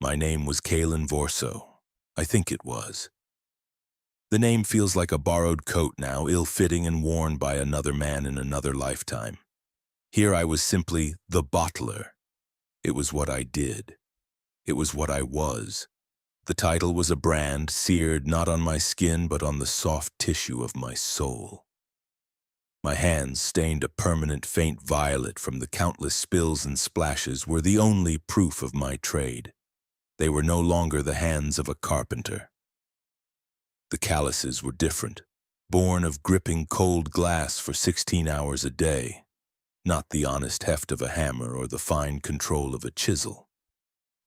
My name was Caelan Vorso. I think it was. The name feels like a borrowed coat now, ill-fitting and worn by another man in another lifetime. Here I was simply the bottler. It was what I did. It was what I was. The title was a brand seared not on my skin but on the soft tissue of my soul. My hands, stained a permanent faint violet from the countless spills and splashes, were the only proof of my trade. They were no longer the hands of a carpenter. The calluses were different, born of gripping cold glass for 16 hours a day, not the honest heft of a hammer or the fine control of a chisel.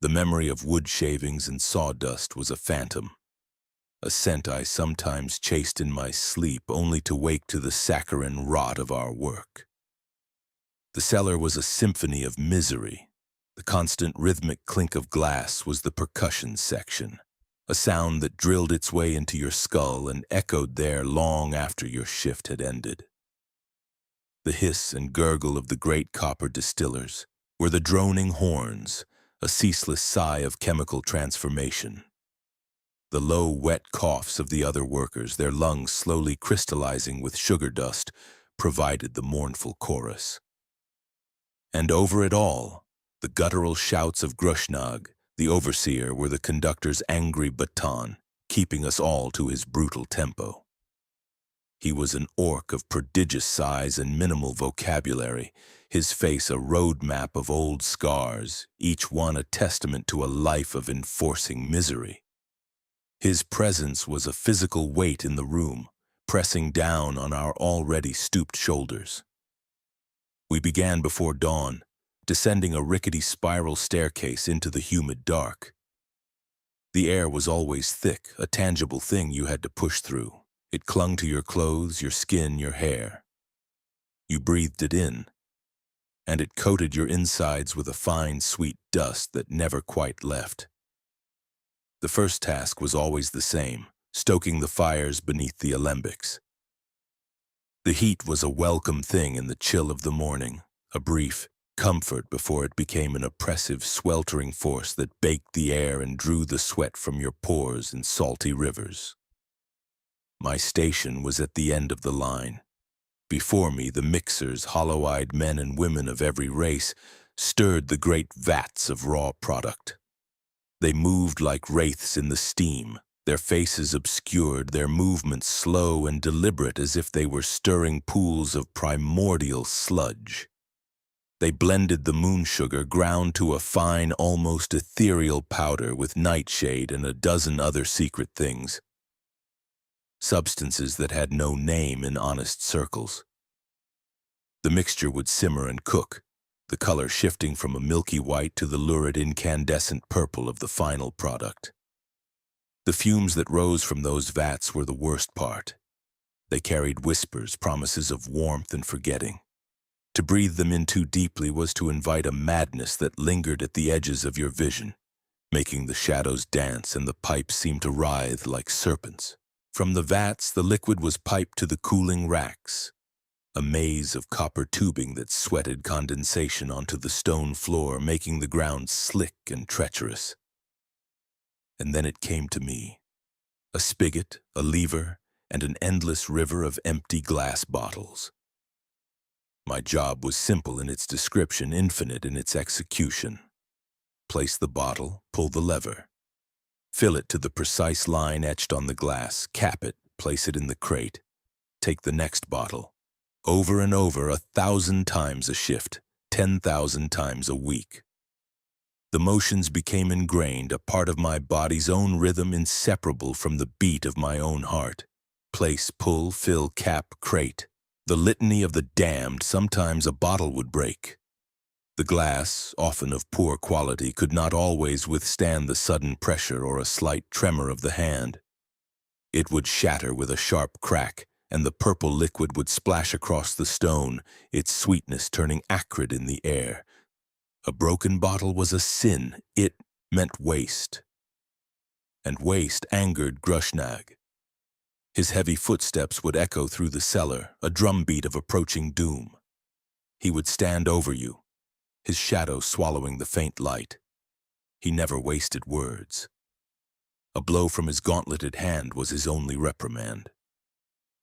The memory of wood shavings and sawdust was a phantom, a scent I sometimes chased in my sleep only to wake to the saccharine rot of our work. The cellar was a symphony of misery. The constant rhythmic clink of glass was the percussion section, a sound that drilled its way into your skull and echoed there long after your shift had ended. The hiss and gurgle of the great copper distillers were the droning horns, a ceaseless sigh of chemical transformation. The low, wet coughs of the other workers, their lungs slowly crystallizing with sugar dust, provided the mournful chorus. And over it all, the guttural shouts of Grushnag, the overseer, were the conductor's angry baton, keeping us all to his brutal tempo. He was an orc of prodigious size and minimal vocabulary, his face a road map of old scars, each one a testament to a life of enforcing misery. His presence was a physical weight in the room, pressing down on our already stooped shoulders. We began before dawn, descending a rickety spiral staircase into the humid dark. The air was always thick, a tangible thing you had to push through. It clung to your clothes, your skin, your hair. You breathed it in, and it coated your insides with a fine, sweet dust that never quite left. The first task was always the same, stoking the fires beneath the alembics. The heat was a welcome thing in the chill of the morning, a brief comfort before it became an oppressive, sweltering force that baked the air and drew the sweat from your pores in salty rivers. My station was at the end of the line. Before me, the mixers, hollow-eyed men and women of every race, stirred the great vats of raw product. They moved like wraiths in the steam, their faces obscured, their movements slow and deliberate as if they were stirring pools of primordial sludge. They blended the moon sugar ground to a fine, almost ethereal powder with nightshade and a dozen other secret things. Substances that had no name in honest circles. The mixture would simmer and cook, the color shifting from a milky white to the lurid incandescent purple of the final product. The fumes that rose from those vats were the worst part. They carried whispers, promises of warmth and forgetting. To breathe them in too deeply was to invite a madness that lingered at the edges of your vision, making the shadows dance and the pipes seem to writhe like serpents. From the vats, the liquid was piped to the cooling racks, a maze of copper tubing that sweated condensation onto the stone floor, making the ground slick and treacherous. And then it came to me, a spigot, a lever, and an endless river of empty glass bottles. My job was simple in its description, infinite in its execution. Place the bottle, pull the lever. Fill it to the precise line etched on the glass, cap it, place it in the crate. Take the next bottle. Over and over, 1,000 times a shift, 10,000 times a week. The motions became ingrained, a part of my body's own rhythm inseparable from the beat of my own heart. Place, pull, fill, cap, crate. The litany of the damned, sometimes a bottle would break. The glass, often of poor quality, could not always withstand the sudden pressure or a slight tremor of the hand. It would shatter with a sharp crack, and the purple liquid would splash across the stone, its sweetness turning acrid in the air. A broken bottle was a sin. It meant waste. And waste angered Grushnag. His heavy footsteps would echo through the cellar, a drumbeat of approaching doom. He would stand over you, his shadow swallowing the faint light. He never wasted words. A blow from his gauntleted hand was his only reprimand.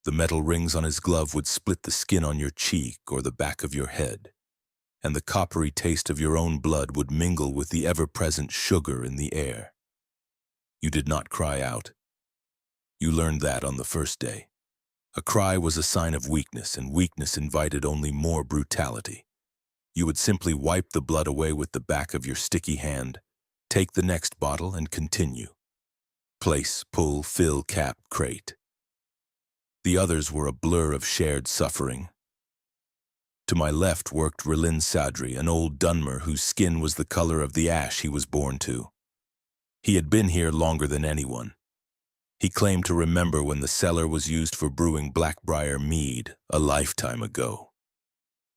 The metal rings on his glove would split the skin on your cheek or the back of your head, and the coppery taste of your own blood would mingle with the ever-present sugar in the air. You did not cry out. You learned that on the first day. A cry was a sign of weakness, and weakness invited only more brutality. You would simply wipe the blood away with the back of your sticky hand, take the next bottle, and continue. Place, pull, fill, cap, crate. The others were a blur of shared suffering. To my left worked Riften Sadri, an old Dunmer whose skin was the color of the ash he was born to. He had been here longer than anyone. He claimed to remember when the cellar was used for brewing blackbriar mead a lifetime ago.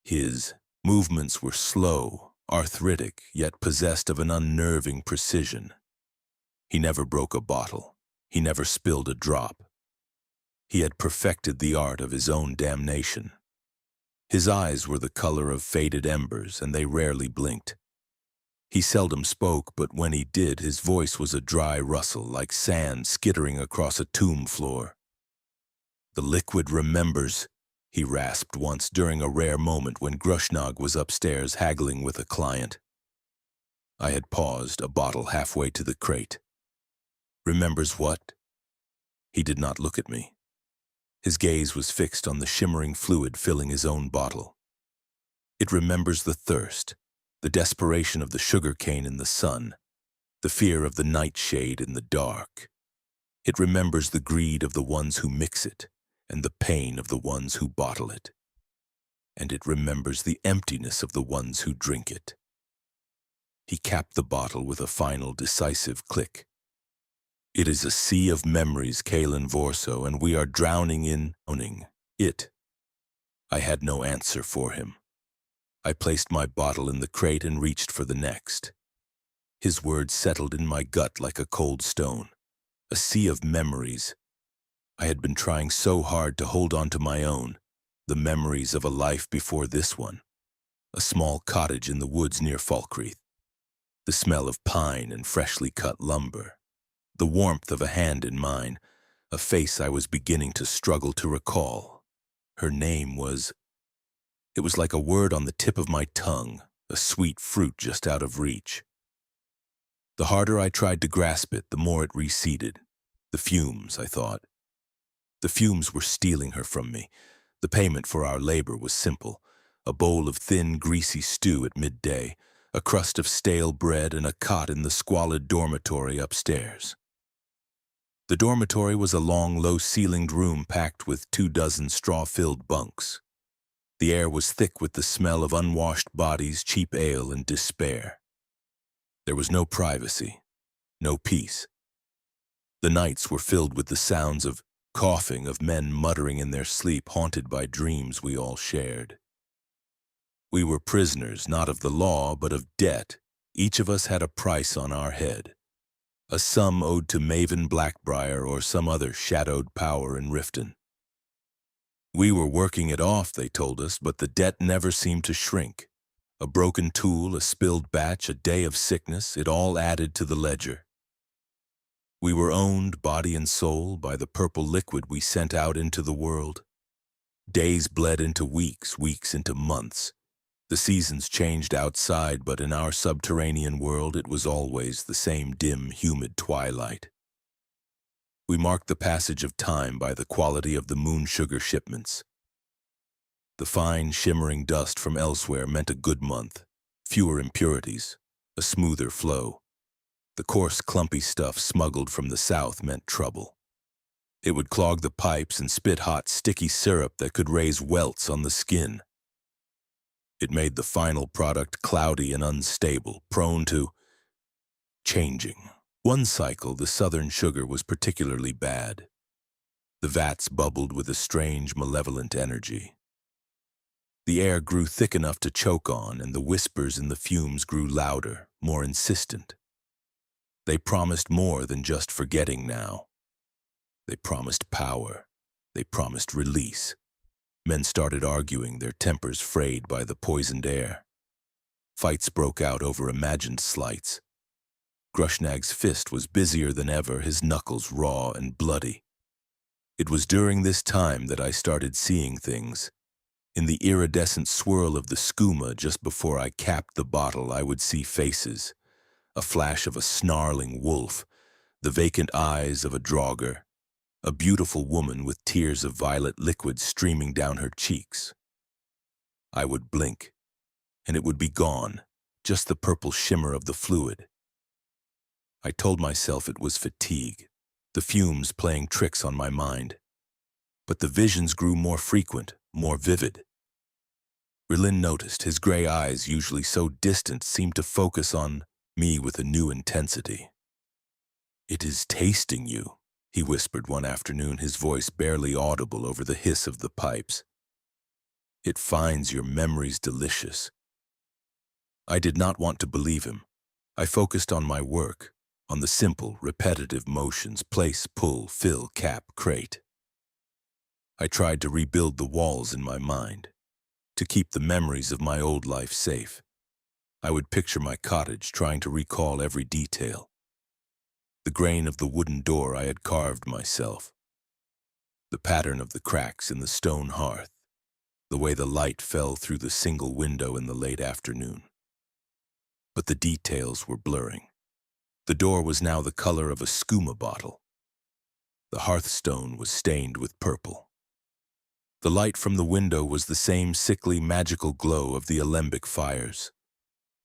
His movements were slow, arthritic, yet possessed of an unnerving precision. He never broke a bottle. He never spilled a drop. He had perfected the art of his own damnation. His eyes were the color of faded embers, and they rarely blinked. He seldom spoke, but when he did, his voice was a dry rustle, like sand skittering across a tomb floor. "The liquid remembers," he rasped once during a rare moment when Grushnog was upstairs haggling with a client. I had paused, a bottle halfway to the crate. "Remembers what?" He did not look at me. His gaze was fixed on the shimmering fluid filling his own bottle. "It remembers the thirst, the desperation of the sugar cane in the sun, the fear of the nightshade in the dark. It remembers the greed of the ones who mix it, and the pain of the ones who bottle it. And it remembers the emptiness of the ones who drink it." He capped the bottle with a final decisive click. "It is a sea of memories, Caelan Vorso, and we are drowning in it." I had no answer for him. I placed my bottle in the crate and reached for the next. His words settled in my gut like a cold stone. A sea of memories. I had been trying so hard to hold on to my own, the memories of a life before this one. A small cottage in the woods near Falkreath. The smell of pine and freshly cut lumber. The warmth of a hand in mine, a face I was beginning to struggle to recall. Her name was... It was like a word on the tip of my tongue, a sweet fruit just out of reach. The harder I tried to grasp it, the more it receded. The fumes, I thought. The fumes were stealing her from me. The payment for our labor was simple. A bowl of thin, greasy stew at midday, a crust of stale bread, and a cot in the squalid dormitory upstairs. The dormitory was a long, low-ceilinged room packed with 24 straw-filled bunks. The air was thick with the smell of unwashed bodies, cheap ale, and despair. There was no privacy, no peace. The nights were filled with the sounds of coughing, of men muttering in their sleep, haunted by dreams we all shared. We were prisoners, not of the law, but of debt. Each of us had a price on our head. A sum owed to Maven Blackbriar or some other shadowed power in Riften. We were working it off, they told us, but the debt never seemed to shrink. A broken tool, a spilled batch, a day of sickness, it all added to the ledger. We were owned, body and soul, by the purple liquid we sent out into the world. Days bled into weeks, weeks into months. The seasons changed outside, but in our subterranean world it was always the same dim, humid twilight. We marked the passage of time by the quality of the moon sugar shipments. The fine, shimmering dust from elsewhere meant a good month, fewer impurities, a smoother flow. The coarse, clumpy stuff smuggled from the south meant trouble. It would clog the pipes and spit hot, sticky syrup that could raise welts on the skin. It made the final product cloudy and unstable, prone to changing. One cycle, the southern sugar was particularly bad. The vats bubbled with a strange, malevolent energy. The air grew thick enough to choke on, and the whispers in the fumes grew louder, more insistent. They promised more than just forgetting now. They promised power. They promised release. Men started arguing, their tempers frayed by the poisoned air. Fights broke out over imagined slights. Grushnag's fist was busier than ever, his knuckles raw and bloody. It was during this time that I started seeing things. In the iridescent swirl of the skooma just before I capped the bottle, I would see faces. A flash of a snarling wolf, the vacant eyes of a draugr, a beautiful woman with tears of violet liquid streaming down her cheeks. I would blink, and it would be gone, just the purple shimmer of the fluid. I told myself it was fatigue, the fumes playing tricks on my mind. But the visions grew more frequent, more vivid. Riften noticed his gray eyes, usually so distant, seemed to focus on me with a new intensity. "It is tasting you," he whispered one afternoon, his voice barely audible over the hiss of the pipes. "It finds your memories delicious." I did not want to believe him. I focused on my work, on the simple, repetitive motions: place, pull, fill, cap, crate. I tried to rebuild the walls in my mind, to keep the memories of my old life safe. I would picture my cottage, trying to recall every detail. The grain of the wooden door I had carved myself, the pattern of the cracks in the stone hearth, the way the light fell through the single window in the late afternoon. But the details were blurring. The door was now the color of a skooma bottle. The hearthstone was stained with purple. The light from the window was the same sickly, magical glow of the alembic fires.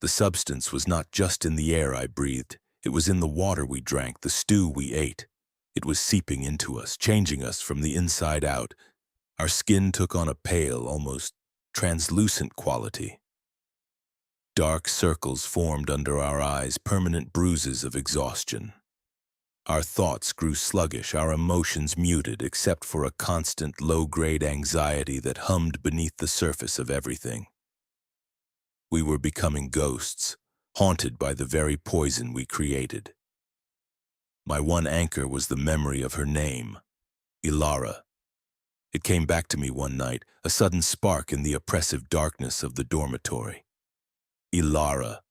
The substance was not just in the air I breathed. It was in the water we drank, the stew we ate. It was seeping into us, changing us from the inside out. Our skin took on a pale, almost translucent quality. Dark circles formed under our eyes, permanent bruises of exhaustion. Our thoughts grew sluggish, our emotions muted, except for a constant low-grade anxiety that hummed beneath the surface of everything. We were becoming ghosts, haunted by the very poison we created. My one anchor was the memory of her name, Ilara. It came back to me one night, a sudden spark in the oppressive darkness of the dormitory. Ilara.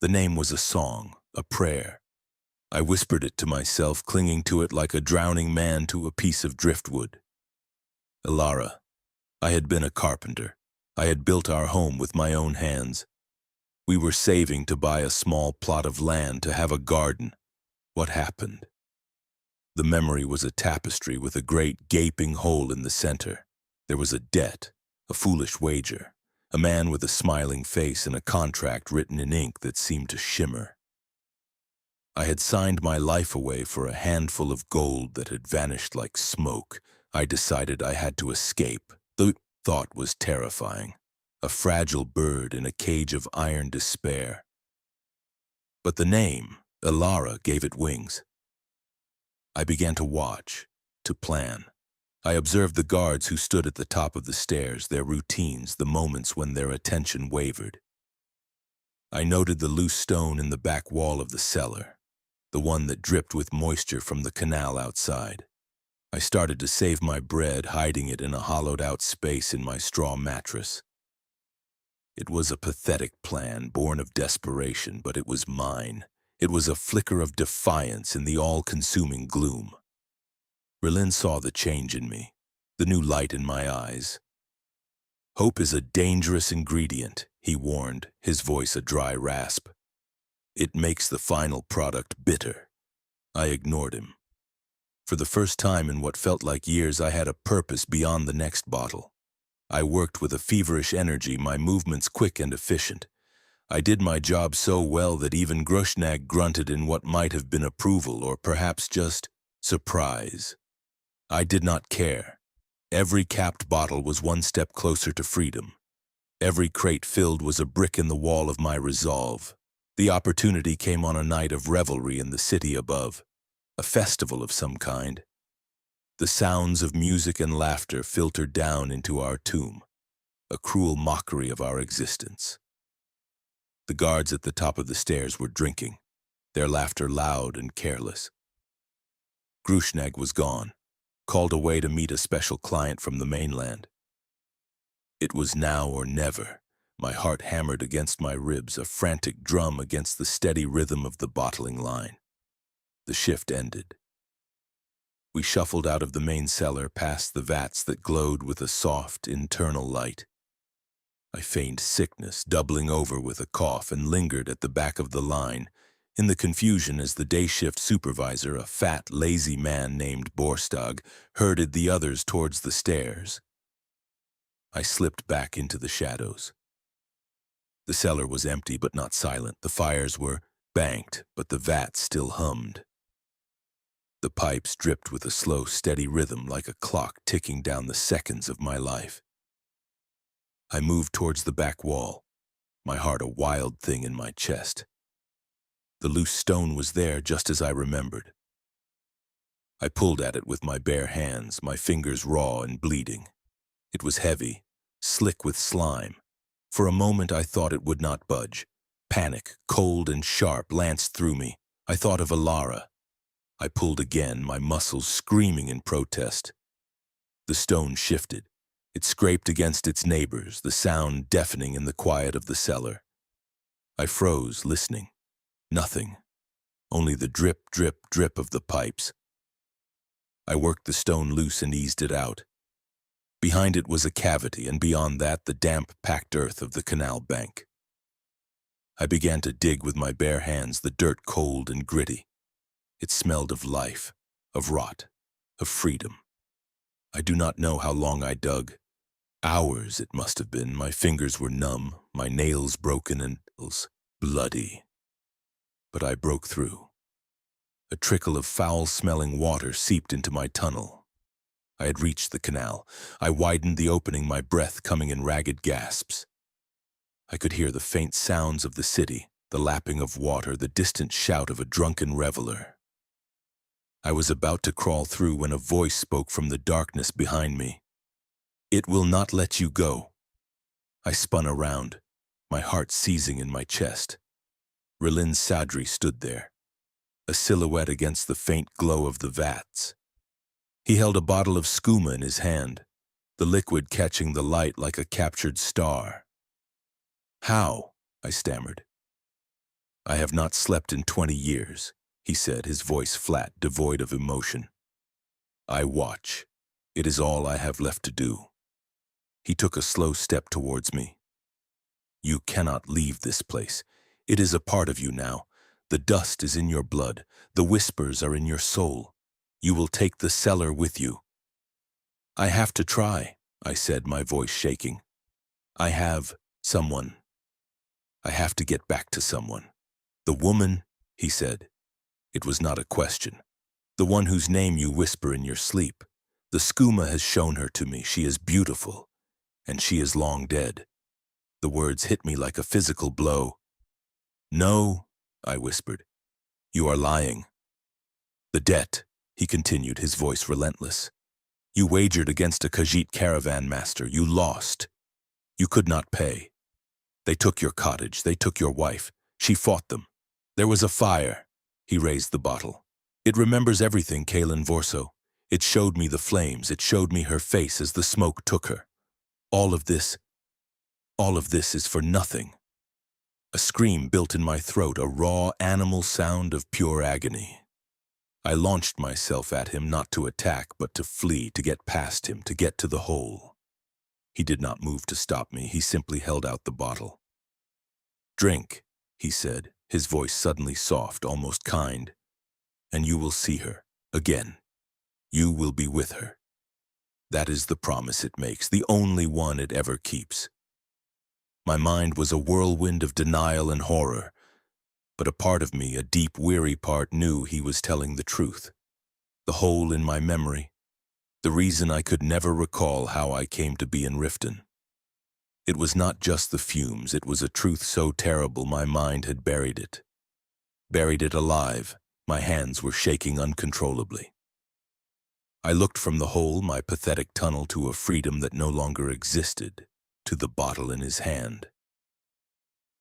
The name was a song, a prayer. I whispered it to myself, clinging to it like a drowning man to a piece of driftwood. Ilara. I had been a carpenter. I had built our home with my own hands. We were saving to buy a small plot of land, to have a garden. What happened? The memory was a tapestry with a great gaping hole in the center. There was a debt, a foolish wager, a man with a smiling face and a contract written in ink that seemed to shimmer. I had signed my life away for a handful of gold that had vanished like smoke. I decided I had to escape. The thought was terrifying. A fragile bird in a cage of iron despair. But the name, Ilara, gave it wings. I began to watch, to plan. I observed the guards who stood at the top of the stairs, their routines, the moments when their attention wavered. I noted the loose stone in the back wall of the cellar, the one that dripped with moisture from the canal outside. I started to save my bread, hiding it in a hollowed-out space in my straw mattress. It was a pathetic plan, born of desperation, but it was mine. It was a flicker of defiance in the all-consuming gloom. Riften saw the change in me, the new light in my eyes. "Hope is a dangerous ingredient," he warned, his voice a dry rasp. "It makes the final product bitter." I ignored him. For the first time in what felt like years, I had a purpose beyond the next bottle. I worked with a feverish energy, my movements quick and efficient. I did my job so well that even Grushnag grunted in what might have been approval, or perhaps just surprise. I did not care. Every capped bottle was one step closer to freedom. Every crate filled was a brick in the wall of my resolve. The opportunity came on a night of revelry in the city above, a festival of some kind. The sounds of music and laughter filtered down into our tomb, a cruel mockery of our existence. The guards at the top of the stairs were drinking, their laughter loud and careless. Grushnag was gone, called away to meet a special client from the mainland. It was now or never. My heart hammered against my ribs, a frantic drum against the steady rhythm of the bottling line. The shift ended. We shuffled out of the main cellar past the vats that glowed with a soft, internal light. I feigned sickness, doubling over with a cough, and lingered at the back of the line, in the confusion as the day shift supervisor, a fat, lazy man named Borstag, herded the others towards the stairs. I slipped back into the shadows. The cellar was empty but not silent. The fires were banked, but the vats still hummed. The pipes dripped with a slow, steady rhythm like a clock ticking down the seconds of my life. I moved towards the back wall, my heart a wild thing in my chest. The loose stone was there just as I remembered. I pulled at it with my bare hands, my fingers raw and bleeding. It was heavy, slick with slime. For a moment I thought it would not budge. Panic, cold and sharp, lanced through me. I thought of Alara. I pulled again, my muscles screaming in protest. The stone shifted. It scraped against its neighbors, the sound deafening in the quiet of the cellar. I froze, listening. Nothing. Only the drip, drip, drip of the pipes. I worked the stone loose and eased it out. Behind it was a cavity, and beyond that the damp, packed earth of the canal bank. I began to dig with my bare hands, the dirt cold and gritty. It smelled of life, of rot, of freedom. I do not know how long I dug. Hours it must have been. My fingers were numb, my nails broken and bloody. But I broke through. A trickle of foul-smelling water seeped into my tunnel. I had reached the canal. I widened the opening, my breath coming in ragged gasps. I could hear the faint sounds of the city, the lapping of water, the distant shout of a drunken reveler. I was about to crawl through when a voice spoke from the darkness behind me. "It will not let you go." I spun around, my heart seizing in my chest. Rylin Sadri stood there, a silhouette against the faint glow of the vats. He held a bottle of skooma in his hand, the liquid catching the light like a captured star. "How?" I stammered. "I have not slept in 20 years, he said, his voice flat, devoid of emotion. "I watch. It is all I have left to do." He took a slow step towards me. "You cannot leave this place. It is a part of you now. The dust is in your blood. The whispers are in your soul. You will take the cellar with you." "I have to try," I said, my voice shaking. "I have someone. I have to get back to someone." "The woman," he said. It was not a question. "The one whose name you whisper in your sleep. The skooma has shown her to me. She is beautiful, and she is long dead." The words hit me like a physical blow. "No," I whispered. "You are lying." "The debt," he continued, his voice relentless. "You wagered against a Khajiit caravan master. You lost. You could not pay. They took your cottage. They took your wife. She fought them. There was a fire." He raised the bottle. "It remembers everything, Caelan Vorso. It showed me the flames. It showed me her face as the smoke took her. All of this is for nothing." A scream built in my throat, a raw animal sound of pure agony. I launched myself at him, not to attack, but to flee, to get past him, to get to the hole. He did not move to stop me. He simply held out the bottle. "Drink," he said, his voice suddenly soft, almost kind. "And you will see her again. You will be with her. That is the promise it makes, the only one it ever keeps." My mind was a whirlwind of denial and horror, but a part of me, a deep, weary part, knew he was telling the truth. The hole in my memory, the reason I could never recall how I came to be in Riften. It was not just the fumes, it was a truth so terrible my mind had buried it. Buried it alive, my hands were shaking uncontrollably. I looked from the hole, my pathetic tunnel, to a freedom that no longer existed, to the bottle in his hand.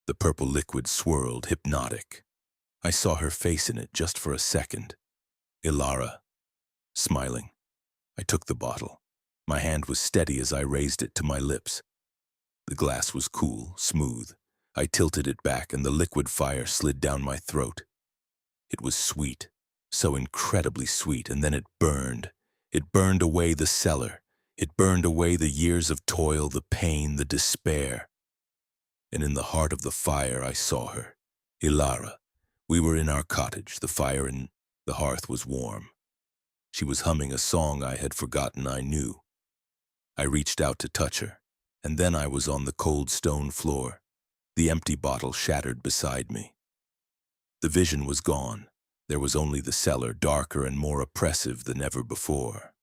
The purple liquid swirled, hypnotic. I saw her face in it just for a second. Ilara, smiling. I took the bottle. My hand was steady as I raised it to my lips. The glass was cool, smooth. I tilted it back and the liquid fire slid down my throat. It was sweet, so incredibly sweet, and then it burned. It burned away the cellar. It burned away the years of toil, the pain, the despair. And in the heart of the fire I saw her, Ilara. We were in our cottage. The fire in the hearth was warm. She was humming a song I had forgotten I knew. I reached out to touch her, and then I was on the cold stone floor, the empty bottle shattered beside me. The vision was gone. There was only the cellar, darker and more oppressive than ever before.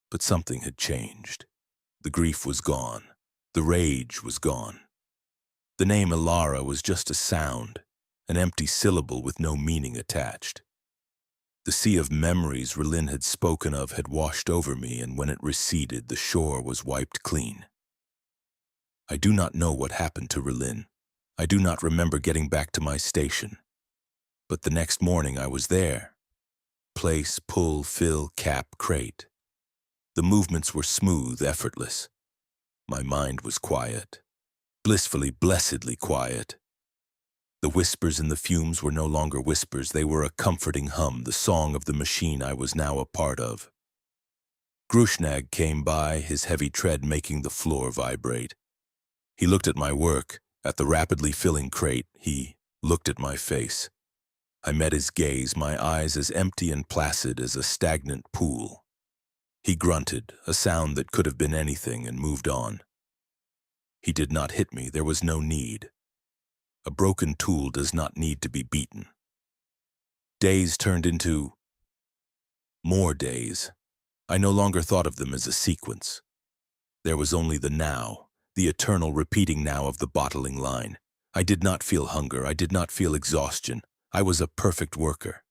But something had changed. The grief was gone. The rage was gone. The name Ilara was just a sound, an empty syllable with no meaning attached. The sea of memories Riften had spoken of had washed over me, and when it receded, the shore was wiped clean. I do not know what happened to Riften. I do not remember getting back to my station. But the next morning I was there. Place, pull, fill, cap, crate. The movements were smooth, effortless. My mind was quiet. Blissfully, blessedly quiet. The whispers in the fumes were no longer whispers. They were a comforting hum, the song of the machine I was now a part of. Grushnag came by, his heavy tread making the floor vibrate. He looked at my work, at the rapidly filling crate. He looked at my face. I met his gaze, my eyes as empty and placid as a stagnant pool. He grunted, a sound that could have been anything, and moved on. He did not hit me. There was no need. A broken tool does not need to be beaten. Days turned into more days. I no longer thought of them as a sequence. There was only the now, the eternal repeating now of the bottling line. I did not feel hunger. I did not feel exhaustion. I was a perfect worker.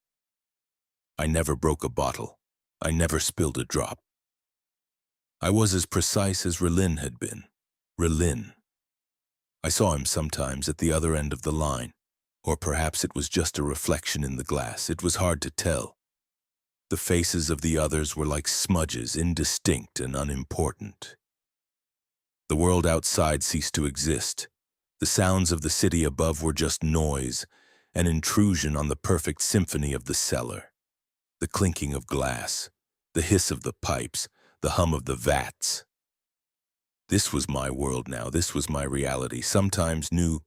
I never broke a bottle. I never spilled a drop. I was as precise as Riften had been. Riften. I saw him sometimes at the other end of the line, or perhaps it was just a reflection in the glass. It was hard to tell. The faces of the others were like smudges, indistinct and unimportant. The world outside ceased to exist. The sounds of the city above were just noise, an intrusion on the perfect symphony of the cellar. The clinking of glass, the hiss of the pipes, the hum of the vats. This was my world now. This was my reality. Sometimes new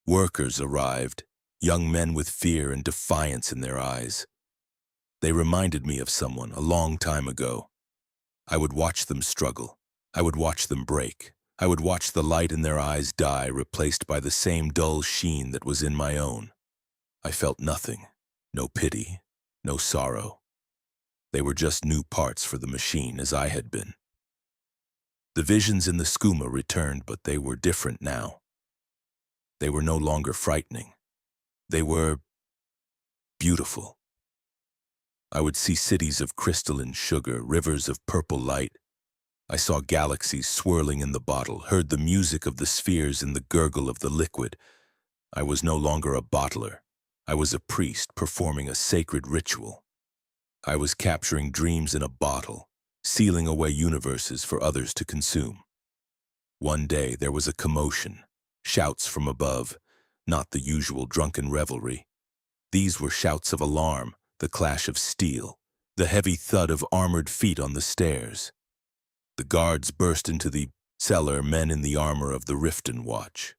workers arrived, young men with fear and defiance in their eyes. They reminded me of someone a long time ago. I would watch them struggle. I would watch them break. I would watch the light in their eyes die, replaced by the same dull sheen that was in my own. I felt nothing, no pity, no sorrow. They were just new parts for the machine, as I had been. The visions in the Skooma returned, but they were different now. They were no longer frightening. They were beautiful. I would see cities of crystalline sugar, rivers of purple light. I saw galaxies swirling in the bottle, heard the music of the spheres in the gurgle of the liquid. I was no longer a bottler. I was a priest performing a sacred ritual. I was capturing dreams in a bottle, sealing away universes for others to consume. One day there was a commotion, shouts from above, not the usual drunken revelry. These were shouts of alarm, the clash of steel, the heavy thud of armored feet on the stairs. The guards burst into the cellar, men in the armor of the Riften watch.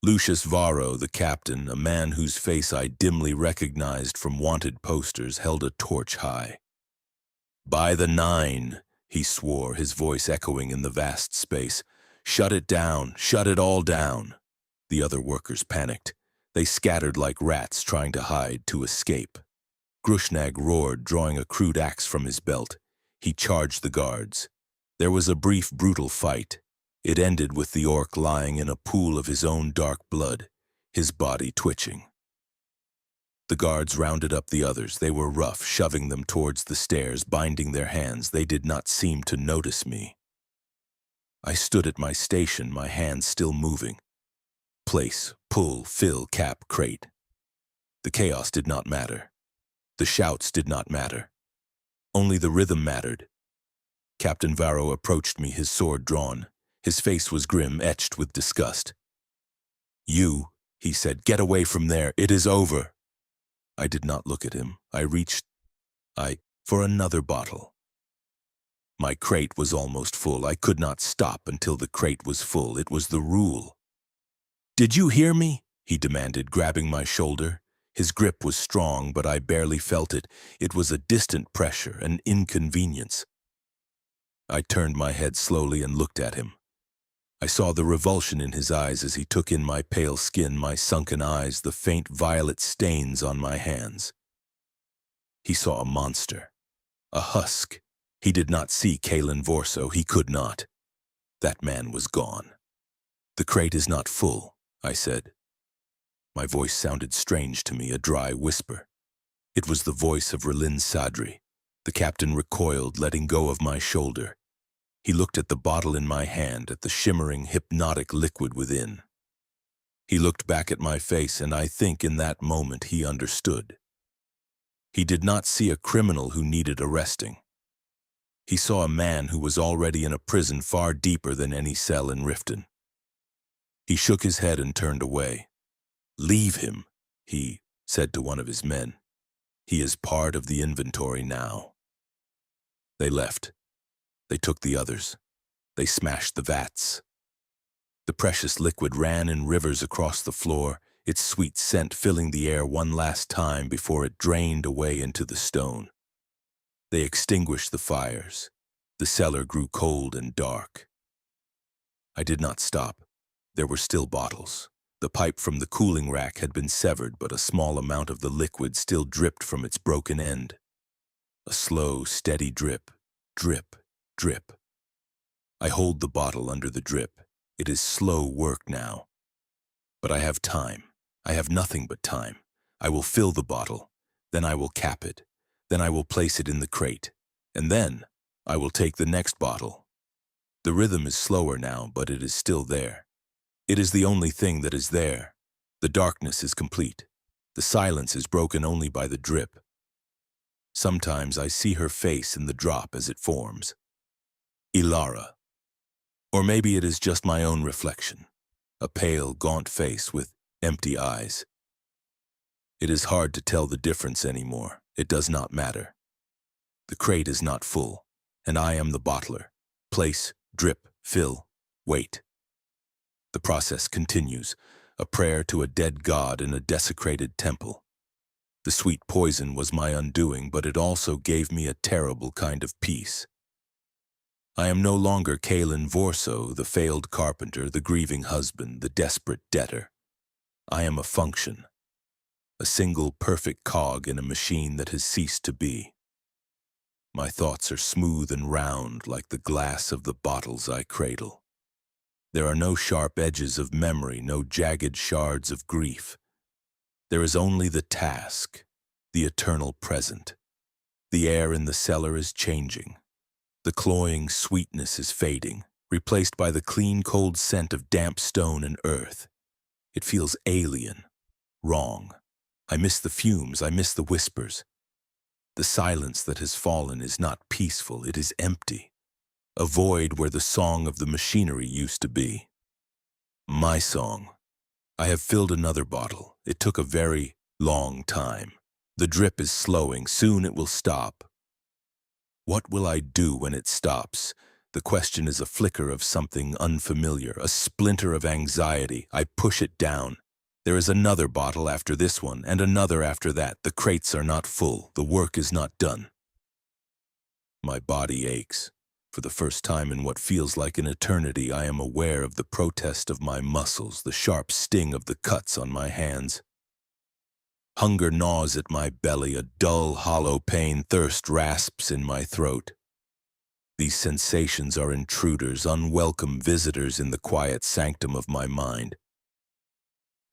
Lucius Varro, the captain, a man whose face I dimly recognized from wanted posters, held a torch high. "By the 9, he swore, his voice echoing in the vast space. "Shut it down, shut it all down." The other workers panicked. They scattered like rats trying to hide, to escape. Grushnag roared, drawing a crude axe from his belt. He charged the guards. There was a brief, brutal fight. It ended with the orc lying in a pool of his own dark blood, his body twitching. The guards rounded up the others. They were rough, shoving them towards the stairs, binding their hands. They did not seem to notice me. I stood at my station, my hands still moving. Place, pull, fill, cap, crate. The chaos did not matter. The shouts did not matter. Only the rhythm mattered. Captain Varro approached me, his sword drawn. His face was grim, etched with disgust. "You," he said, "get away from there. It is over." I did not look at him. I reached for another bottle. My crate was almost full. I could not stop until the crate was full. It was the rule. "Did you hear me?" he demanded, grabbing my shoulder. His grip was strong, but I barely felt it. It was a distant pressure, an inconvenience. I turned my head slowly and looked at him. I saw the revulsion in his eyes as he took in my pale skin, my sunken eyes, the faint violet stains on my hands. He saw a monster, a husk. He did not see Caelan Vorso. He could not. That man was gone. "The crate is not full," I said. My voice sounded strange to me, a dry whisper. It was the voice of Riften Sadri. The captain recoiled, letting go of my shoulder. He looked at the bottle in my hand, at the shimmering, hypnotic liquid within. He looked back at my face, and I think in that moment he understood. He did not see a criminal who needed arresting. He saw a man who was already in a prison far deeper than any cell in Riften. He shook his head and turned away. "Leave him," he said to one of his men. "He is part of the inventory now." They left. They took the others. They smashed the vats. The precious liquid ran in rivers across the floor, its sweet scent filling the air one last time before it drained away into the stone. They extinguished the fires. The cellar grew cold and dark. I did not stop. There were still bottles. The pipe from the cooling rack had been severed, but a small amount of the liquid still dripped from its broken end. A slow, steady drip, drip, drip. I hold the bottle under the drip. It is slow work now. But I have time. I have nothing but time. I will fill the bottle. Then I will cap it. Then I will place it in the crate. And then I will take the next bottle. The rhythm is slower now, but it is still there. It is the only thing that is there. The darkness is complete. The silence is broken only by the drip. Sometimes I see her face in the drop as it forms. Ilara. Or maybe it is just my own reflection. A pale, gaunt face with empty eyes. It is hard to tell the difference anymore. It does not matter. The crate is not full, and I am the bottler. Place, drip, fill, wait. The process continues, a prayer to a dead god in a desecrated temple. The sweet poison was my undoing, but it also gave me a terrible kind of peace. I am no longer Caelan Vorso, the failed carpenter, the grieving husband, the desperate debtor. I am a function, a single perfect cog in a machine that has ceased to be. My thoughts are smooth and round like the glass of the bottles I cradle. There are no sharp edges of memory, no jagged shards of grief. There is only the task, the eternal present. The air in the cellar is changing. The cloying sweetness is fading, replaced by the clean, cold scent of damp stone and earth. It feels alien, wrong. I miss the fumes, I miss the whispers. The silence that has fallen is not peaceful, it is empty. A void where the song of the machinery used to be. My song. I have filled another bottle. It took a very long time. The drip is slowing. Soon it will stop. What will I do when it stops? The question is a flicker of something unfamiliar, a splinter of anxiety. I push it down. There is another bottle after this one, and another after that. The crates are not full. The work is not done. My body aches. For the first time in what feels like an eternity, I am aware of the protest of my muscles, the sharp sting of the cuts on my hands. Hunger gnaws at my belly, a dull, hollow pain, thirst rasps in my throat. These sensations are intruders, unwelcome visitors in the quiet sanctum of my mind.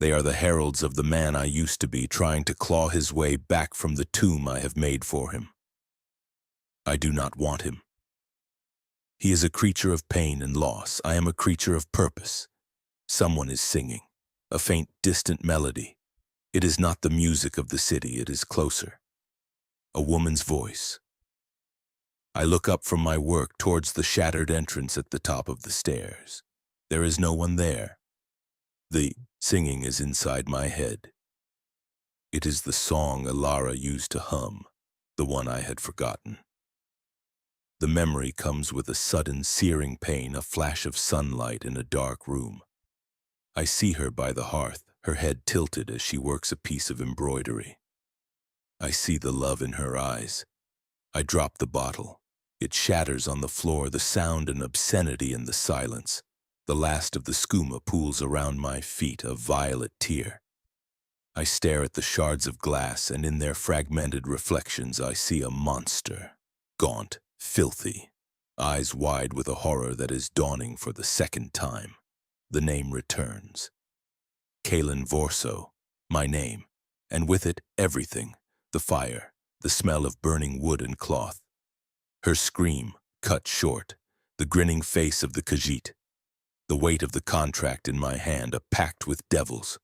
They are the heralds of the man I used to be, trying to claw his way back from the tomb I have made for him. I do not want him. He is a creature of pain and loss. I am a creature of purpose. Someone is singing, a faint, distant melody. It is not the music of the city, it is closer. A woman's voice. I look up from my work towards the shattered entrance at the top of the stairs. There is no one there. The singing is inside my head. It is the song Alara used to hum, the one I had forgotten. The memory comes with a sudden searing pain, a flash of sunlight in a dark room. I see her by the hearth, her head tilted as she works a piece of embroidery. I see the love in her eyes. I drop the bottle. It shatters on the floor, the sound and obscenity in the silence. The last of the skooma pools around my feet, a violet tear. I stare at the shards of glass, and in their fragmented reflections I see a monster, gaunt, filthy, eyes wide with a horror that is dawning for the second time. The name returns. Caelan Vorso, my name, and with it everything, the fire, the smell of burning wood and cloth. Her scream, cut short, the grinning face of the Khajiit, the weight of the contract in my hand, a pact with devils.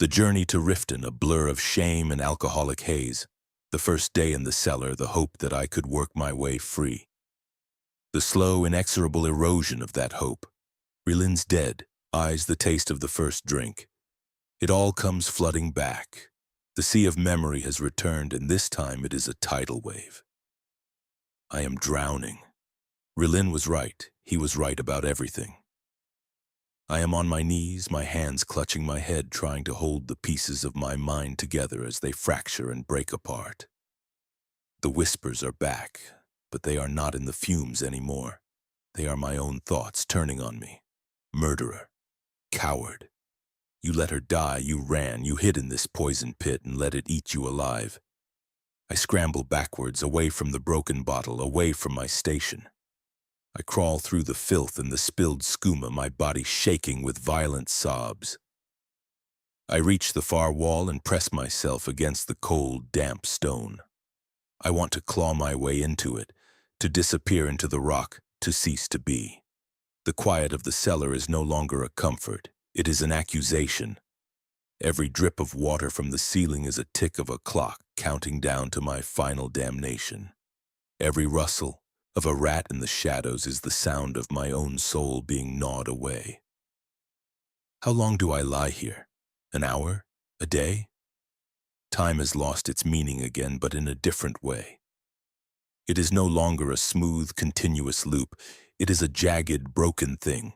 The journey to Riften, a blur of shame and alcoholic haze. The first day in the cellar, the hope that I could work my way free. The slow, inexorable erosion of that hope. Rilin's dead, eyes the taste of the first drink. It all comes flooding back. The sea of memory has returned, and this time it is a tidal wave. I am drowning. Rilin was right. He was right about everything. I am on my knees, my hands clutching my head, trying to hold the pieces of my mind together as they fracture and break apart. The whispers are back, but they are not in the fumes anymore. They are my own thoughts turning on me. Murderer. Coward. You let her die, you ran, you hid in this poison pit and let it eat you alive. I scramble backwards, away from the broken bottle, away from my station. I crawl through the filth and the spilled skooma, my body shaking with violent sobs. I reach the far wall and press myself against the cold, damp stone. I want to claw my way into it, to disappear into the rock, to cease to be. The quiet of the cellar is no longer a comfort. It is an accusation. Every drip of water from the ceiling is a tick of a clock counting down to my final damnation. Every rustle of a rat in the shadows is the sound of my own soul being gnawed away. How long do I lie here? An hour? A day? Time has lost its meaning again, but in a different way. It is no longer a smooth, continuous loop. It is a jagged, broken thing.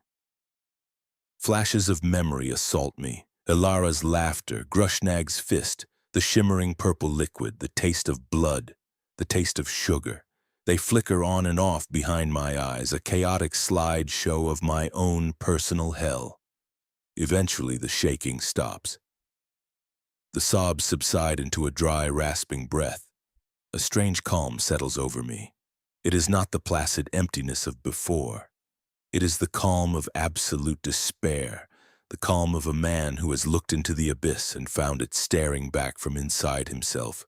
Flashes of memory assault me. Ilara's laughter, Grushnag's fist, the shimmering purple liquid, the taste of blood, the taste of sugar. They flicker on and off behind my eyes, a chaotic slideshow of my own personal hell. Eventually, the shaking stops. The sobs subside into a dry, rasping breath. A strange calm settles over me. It is not the placid emptiness of before. It is the calm of absolute despair, the calm of a man who has looked into the abyss and found it staring back from inside himself.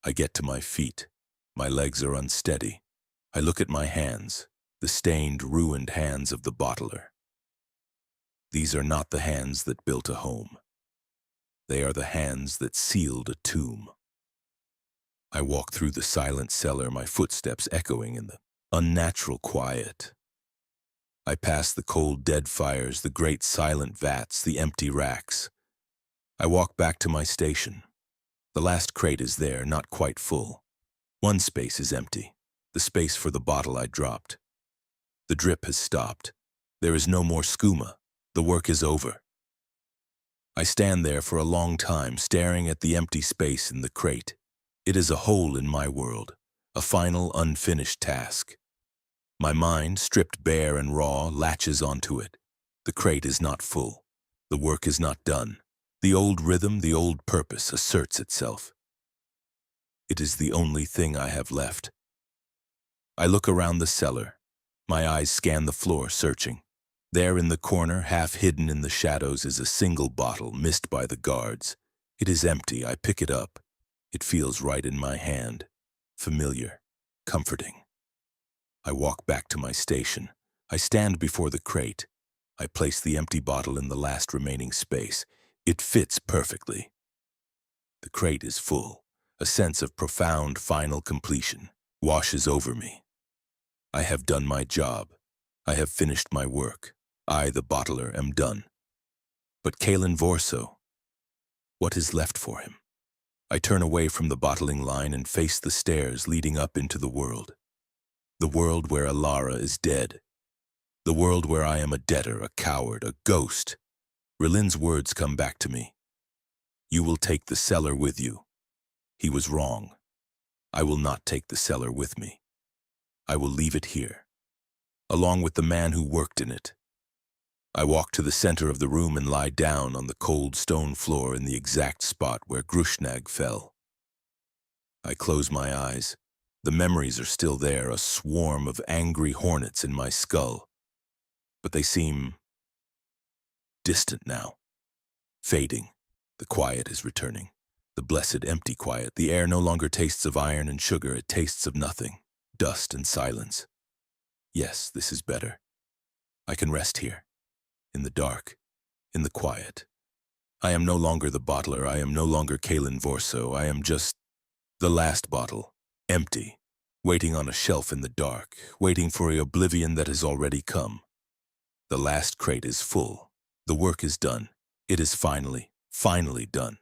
I get to my feet. My legs are unsteady. I look at my hands, the stained, ruined hands of the bottler. These are not the hands that built a home. They are the hands that sealed a tomb. I walk through the silent cellar, my footsteps echoing in the unnatural quiet. I pass the cold, dead fires, the great silent vats, the empty racks. I walk back to my station. The last crate is there, not quite full. One space is empty, the space for the bottle I dropped. The drip has stopped. There is no more skooma. The work is over. I stand there for a long time, staring at the empty space in the crate. It is a hole in my world, a final, unfinished task. My mind, stripped bare and raw, latches onto it. The crate is not full. The work is not done. The old rhythm, the old purpose asserts itself. It is the only thing I have left. I look around the cellar. My eyes scan the floor, searching. There in the corner, half hidden in the shadows, is a single bottle, missed by the guards. It is empty. I pick it up. It feels right in my hand. Familiar. Comforting. I walk back to my station. I stand before the crate. I place the empty bottle in the last remaining space. It fits perfectly. The crate is full. A sense of profound final completion. washes over me. I have done my job. I have finished my work. I, the bottler, am done. But Caelan Vorso, what is left for him? I turn away from the bottling line and face the stairs leading up into the world. The world where Alara is dead. The world where I am a debtor, a coward, a ghost. Rilin's words come back to me. You will take the cellar with you. He was wrong. I will not take the cellar with me. I will leave it here, along with the man who worked in it. I walk to the center of the room and lie down on the cold stone floor in the exact spot where Grushnag fell. I close my eyes. The memories are still there, a swarm of angry hornets in my skull. But they seem distant now, fading. The quiet is returning. The blessed empty quiet. The air no longer tastes of iron and sugar, it tastes of nothing, dust and silence. Yes, this is better. I can rest here, in the dark, in the quiet. I am no longer the bottler, I am no longer Caelan Vorso, I am just the last bottle, empty, waiting on a shelf in the dark, waiting for the oblivion that has already come. The last crate is full. The work is done. It is finally done.